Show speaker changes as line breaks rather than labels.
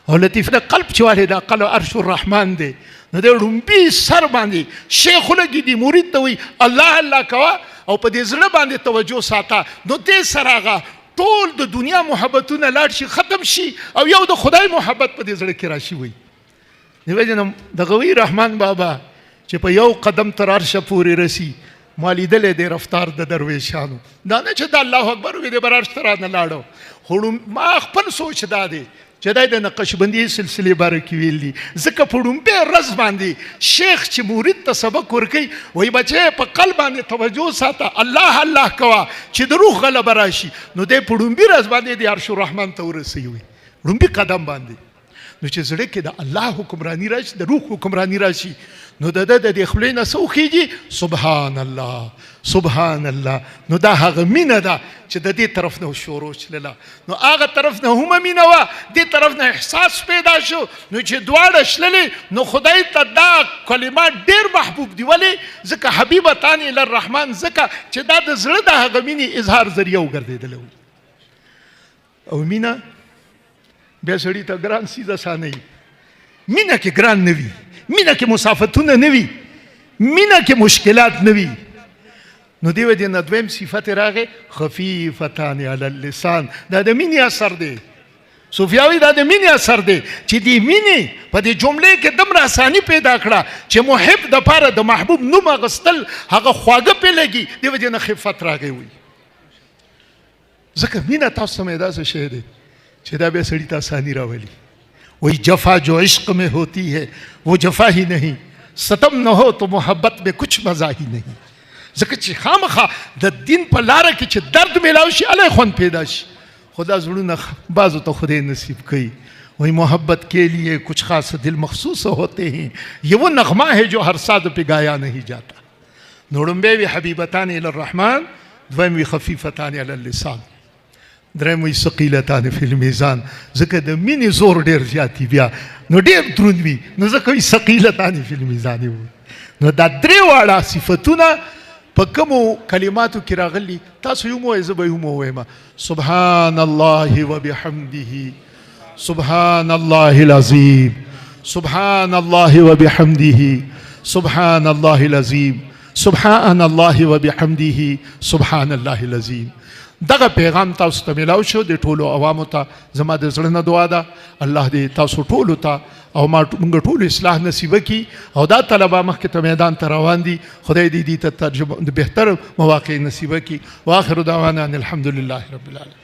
او لطیف د قلب چې والي دا قلب عرش الرحمن دی. نو د ړومبي سر باندې شیخ لګي دی مرید ته وي الله الله کوه او په دې زړه باندې توجه ساته. نو دې سره هغه ټول د دنیا محبتونه لاړ شي، ختم شي، او یو د خدای محبت په دې زړه کې راشي. وي د وجه دغه وی رحمان بابا چې په یو قدم تر عرشه پورې رسی، ما لیدلی دی رفتار د درویشانو. دا نه چې د الله اکبر وي د بر عرش ته رانه لاړو، خو ما خپل سوچ دا دی چې دا د نقشبندي سلسلې باره کې ویل دي. ځکه په ړومبۍ ورځ باندې شیخ چې مرید ته سبق ورکوي وایي بچی په قلب باندې توجه ساته، الله الله کوه چې د روح غلبه راشي. نو دی په ړومبۍ ورځ باندې د عرش الرحمن ته ورسوي، وي ړومبي قدم باندې. نو چې زړه کې د الله حکمرانی راشي، د روح حکمرانی راشي، نو د د خولې نه څه وخیږي؟ سبحان الله سبحان الله. نو دا هغه مینه ده چې د دې طرف نه شروع شلله، نو هغه طرف نه هم مینه وه، دې طرف نه احساس پیدا شو. نو چې دواړه شللې، نو خدای ته دا کلمات ډېر محبوب دي. ولې؟ ځکه حبیبتان الی الرحمن، ځکه چې دا د زړه د هغه مینې اظهار ذریعه وګرځېدلی وي. او مینه بیا سړي ته ګران څیز اسانه وي. مینه کې ګران نه وي، مینه کې مسافتونه نه وي، مینه کې مشکلات نه وي. نو دی وجې نه دویم صفت راغی خفیفتان علی اللسان. دا د مینې اثر دی. صوفیاوي دا د مینې اثر دی چې دې مینې په دې جملې کې دومره اساني پیدا کړه چې محب دپاره د محبوب نوم اخیستل هغه خواږه پې لګي. دی وجې نه خفت راغی. وي ځکه مینه تاسو ته مې داسې شی دی چې دا بیا سړي ته اساني راولي. وہی جفا جو عشق میں ہوتی ہے وہ جفا ہی نہیں، ستم نہ ہو تو محبت میں کچھ مزہ ہی نہیں. ځکه چې خامخا د دین په لاره کې چې درد میلاو شي الی خوند پیدا شي. خدا زړونه بعضو ته خدای نصیب کوي. وہی محبت کے لیے کچھ خاص دل مخصوص ہوتے ہیں، یہ وہ نغمہ ہے جو ہر ساز پہ گایا نہیں جاتا. نو ړومبی وي حبیبتان الی الرحمن، دویم وي خفیفتان علی اللسان، دریم وي ثقیلتان فی المیزان. ځکه د مینې زور ډېر زیات وي بیا، نو ډېر دروند وي، نو ځکه وي ثقیلتان فی المیزان. نو دا درې واړه صفتونه په کومو کلماتو کې راغلي؟ تاسو یو مو زه به یو مو وایم. سبحان الله وبحمده، سبحان الله العظیم، سبحان الله وبحمده، سبحان الله العظیم، سبحان الله وبحمده، سبحان الله العظیم. دغه پیغام تاسو ته ملاو شو. د ټولو عوامو ته زما د زړه نه دعا ده الله دې تاسو ټولو ته او موږ ټولو اصلاح نصیب کړي. او دا طلبه مخکې ته میدان ته روان دي، خدای دې دې ته ترجمه د بهتر مواقع نصیب کړي. واخر دعوانا ان الحمد لله رب العالمین.